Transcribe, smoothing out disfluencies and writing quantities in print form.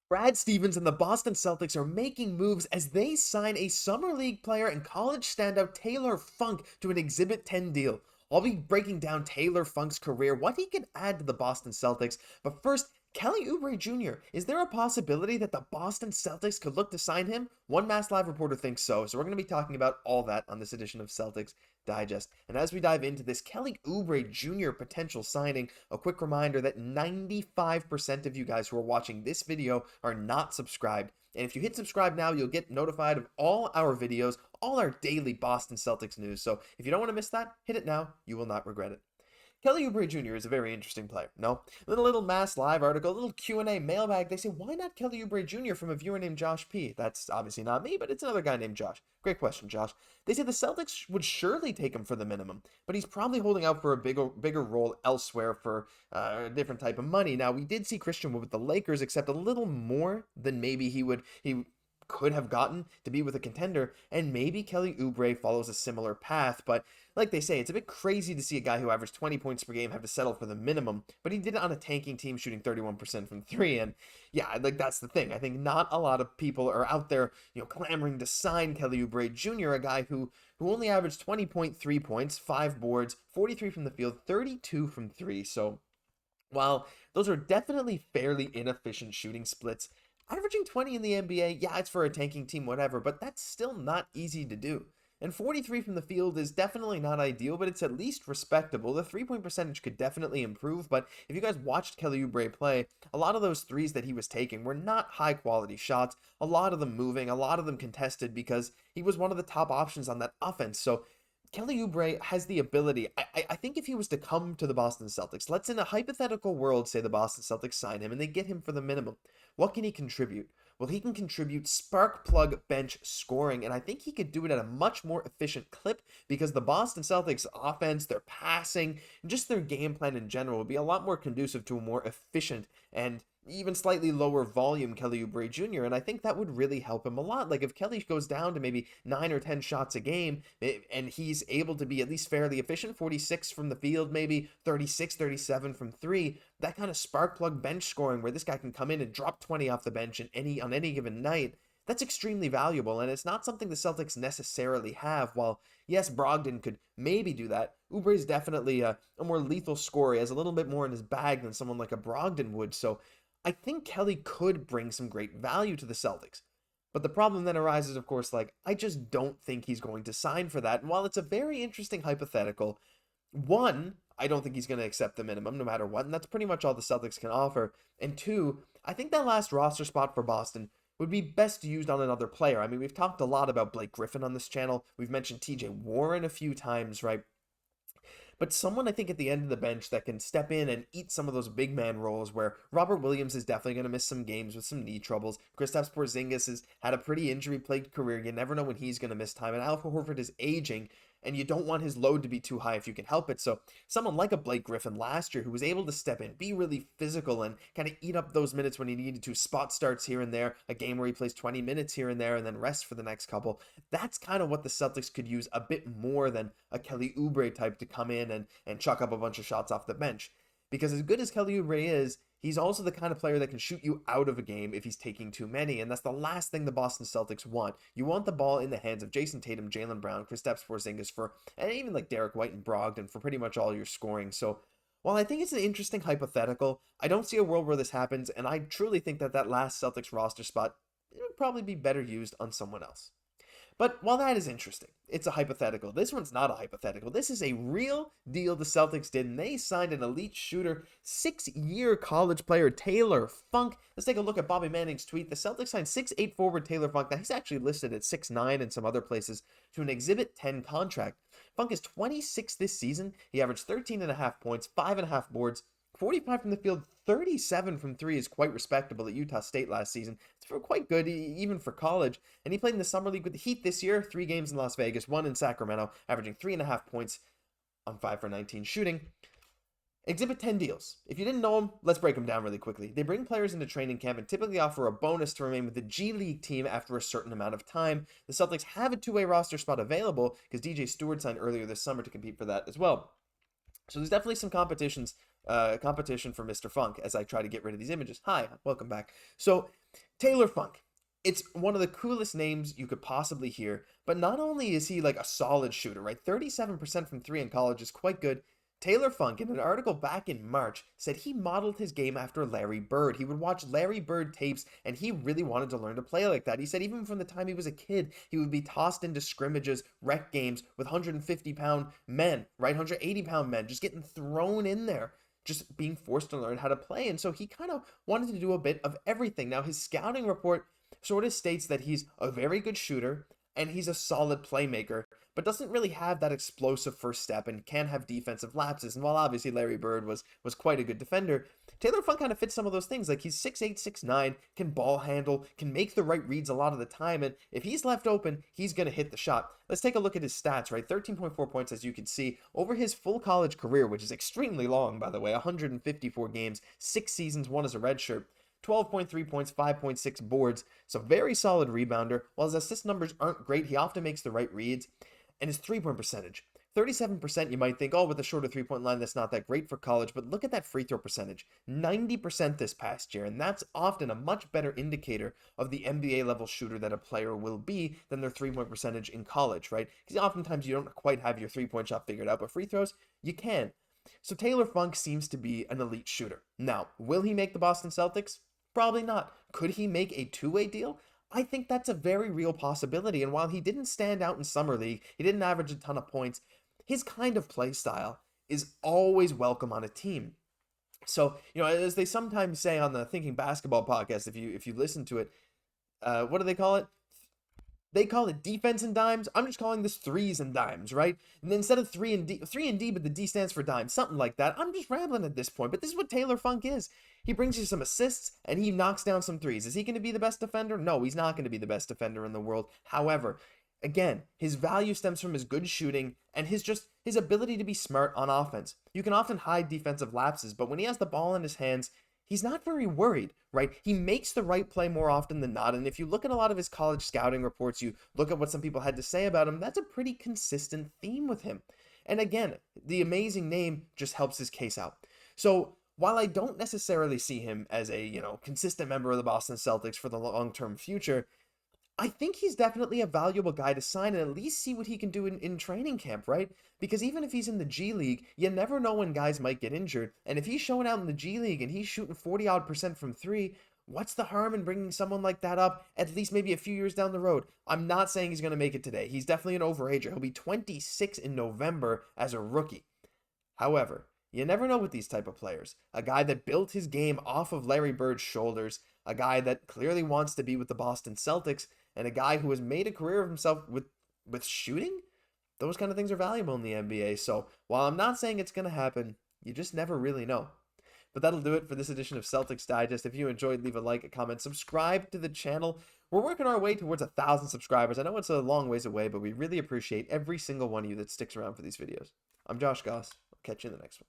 Brad Stevens and the Boston Celtics are making moves as they sign a summer league player and college standout Taylor Funk to an Exhibit 10 deal. I'll be breaking down Taylor Funk's career, what he can add to the Boston Celtics, but first, Kelly Oubre Jr. Is there a possibility that the Boston Celtics could look to sign him? One Mass Live reporter thinks so we're going to be talking about all that on this edition of Celtics Digest. And as we dive into this Kelly Oubre Jr. potential signing, a quick reminder that 95% of you guys who are watching this video are not subscribed. And if you hit subscribe now, you'll get notified of all our videos, all our daily Boston Celtics news. So if you don't want to miss that, hit it now. You will not regret it. Kelly Oubre Jr. is a very interesting player. No? Little Mass Live article, little Q&A mailbag. They say, why not Kelly Oubre Jr. from a viewer named Josh P? That's obviously not me, but it's another guy named Josh. Great question, Josh. They say the Celtics would surely take him for the minimum, but he's probably holding out for a bigger role elsewhere for a different type of money. Now, we did see Christian Wood with the Lakers accept a little more than maybe he could have gotten to be with a contender, and maybe Kelly Oubre follows a similar path, but like they say, it's a bit crazy to see a guy who averaged 20 points per game have to settle for the minimum, but he did it on a tanking team shooting 31% from three, and yeah, like that's the thing. I think not a lot of people are out there, clamoring to sign Kelly Oubre Jr., a guy who only averaged 20.3 points, 5 boards, 43 from the field, 32 from three, so while those are definitely fairly inefficient shooting splits, averaging 20 in the NBA, yeah, it's for a tanking team, whatever, but that's still not easy to do. And 43 from the field is definitely not ideal, but it's at least respectable. The three-point percentage could definitely improve, but if you guys watched Kelly Oubre play, a lot of those threes that he was taking were not high-quality shots, a lot of them moving, a lot of them contested because he was one of the top options on that offense. So Kelly Oubre has the ability, I think if he was to come to the Boston Celtics, let's in a hypothetical world say the Boston Celtics sign him and they get him for the minimum. What can he contribute? Well, he can contribute spark plug bench scoring, and I think he could do it at a much more efficient clip because the Boston Celtics offense, their passing, and just their game plan in general would be a lot more conducive to a more efficient and even slightly lower volume Kelly Oubre Jr., and I think that would really help him a lot. Like if Kelly goes down to maybe 9 or 10 shots a game and he's able to be at least fairly efficient, 46 from the field, maybe 36, 37 from three, that kind of spark plug bench scoring where this guy can come in and drop 20 off the bench on any given night, that's extremely valuable, and it's not something the Celtics necessarily have. While, yes, Brogdon could maybe do that, Oubre is definitely a more lethal scorer. He has a little bit more in his bag than someone like a Brogdon would, so I think Kelly could bring some great value to the Celtics. But the problem then arises, of course, I just don't think he's going to sign for that. And while it's a very interesting hypothetical, one, I don't think he's going to accept the minimum no matter what, and that's pretty much all the Celtics can offer. And two, I think that last roster spot for Boston would be best used on another player. I mean, we've talked a lot about Blake Griffin on this channel. We've mentioned TJ Warren a few times, right? But someone I think at the end of the bench that can step in and eat some of those big man roles where Robert Williams is definitely going to miss some games with some knee troubles. Kristaps Porzingis has had a pretty injury-plagued career. You never know when he's going to miss time. And Al Horford is aging, and you don't want his load to be too high if you can help it. So someone like a Blake Griffin last year who was able to step in, be really physical, and kind of eat up those minutes when he needed to, spot starts here and there, a game where he plays 20 minutes here and there, and then rest for the next couple. That's kind of what the Celtics could use a bit more than a Kelly Oubre type to come in and chuck up a bunch of shots off the bench. Because as good as Kelly Oubre is, he's also the kind of player that can shoot you out of a game if he's taking too many, and that's the last thing the Boston Celtics want. You want the ball in the hands of Jayson Tatum, Jaylen Brown, Kristaps Porzingis and even like Derrick White and Brogdon for pretty much all your scoring. So while I think it's an interesting hypothetical, I don't see a world where this happens, and I truly think that last Celtics roster spot would probably be better used on someone else. But while that is interesting, it's a hypothetical. This one's not a hypothetical. This is a real deal the Celtics did, and they signed an elite shooter, 6-year college player, Taylor Funk. Let's take a look at Bobby Manning's tweet. The Celtics signed 6'8" forward Taylor Funk. Now, he's actually listed at 6'9" in some other places to an Exhibit 10 contract. Funk is 26 this season. He averaged 13.5 points, 5.5 boards, 45 from the field, 37 from three is quite respectable at Utah State last season. It's quite good, even for college. And he played in the Summer League with the Heat this year, 3 games in Las Vegas, 1 in Sacramento, averaging 3.5 points on 5 for 19 shooting. Exhibit 10 deals. If you didn't know them, let's break them down really quickly. They bring players into training camp and typically offer a bonus to remain with the G League team after a certain amount of time. The Celtics have a 2-way roster spot available because DJ Stewart signed earlier this summer to compete for that as well. So there's definitely some competition for Mr. Funk as I try to get rid of these images. Hi, welcome back. So Taylor Funk. It's one of the coolest names you could possibly hear, but not only is he like a solid shooter, right? 37% from three in college is quite good. Taylor Funk, in an article back in March, said he modeled his game after Larry Bird. He would watch Larry Bird tapes, and he really wanted to learn to play like that. He said even from the time he was a kid, he would be tossed into scrimmages, rec games with 150-pound men, right? 180-pound men, just getting thrown in there, just being forced to learn how to play. And so he kind of wanted to do a bit of everything. Now, his scouting report sort of states that he's a very good shooter and he's a solid playmaker, but doesn't really have that explosive first step and can have defensive lapses. And while obviously Larry Bird was quite a good defender, Taylor Funk kind of fits some of those things. Like he's 6'8", 6'9", can ball handle, can make the right reads a lot of the time, and if he's left open, he's going to hit the shot. Let's take a look at his stats, right? 13.4 points, as you can see, over his full college career, which is extremely long, by the way, 154 games, 6 seasons, one as a redshirt. 12.3 points, 5.6 boards, so very solid rebounder. While his assist numbers aren't great, he often makes the right reads. And his three-point percentage, 37%, you might think, oh, with a shorter three-point line, that's not that great for college, but look at that free throw percentage, 90% this past year, and that's often a much better indicator of the NBA-level shooter that a player will be than their three-point percentage in college, right? Because oftentimes you don't quite have your three-point shot figured out, but free throws, you can. So Taylor Funk seems to be an elite shooter. Now, will he make the Boston Celtics? Probably not. Could he make a two-way deal? I think that's a very real possibility, and while he didn't stand out in Summer League, he didn't average a ton of points, his kind of play style is always welcome on a team. So, as they sometimes say on the Thinking Basketball podcast, if you listen to it, what do they call it? They call it defense and dimes. I'm just calling this threes and dimes, right? And then instead of three and D, but the D stands for dime, something like that. I'm just rambling at this point, but this is what Taylor Funk is. He brings you some assists and he knocks down some threes. Is he going to be the best defender? No, he's not going to be the best defender in the world. However, again, his value stems from his good shooting and his ability to be smart on offense. You can often hide defensive lapses, but when he has the ball in his hands, he's not very worried, right? He makes the right play more often than not. And if you look at a lot of his college scouting reports, you look at what some people had to say about him, that's a pretty consistent theme with him. And again, the amazing name just helps his case out. So while I don't necessarily see him as a, consistent member of the Boston Celtics for the long-term future, I think he's definitely a valuable guy to sign and at least see what he can do in training camp, right? Because even if he's in the G League, you never know when guys might get injured. And if he's showing out in the G League and he's shooting 40-odd% from three, what's the harm in bringing someone like that up at least maybe a few years down the road? I'm not saying he's going to make it today. He's definitely an overager. He'll be 26 in November as a rookie. However, you never know with these type of players. A guy that built his game off of Larry Bird's shoulders, a guy that clearly wants to be with the Boston Celtics, and a guy who has made a career of himself with shooting, those kind of things are valuable in the NBA. So while I'm not saying it's going to happen, you just never really know. But that'll do it for this edition of Celtics Digest. If you enjoyed, leave a like, a comment, subscribe to the channel. We're working our way towards 1,000 subscribers. I know it's a long ways away, but we really appreciate every single one of you that sticks around for these videos. I'm Josh Gosse. I'll catch you in the next one.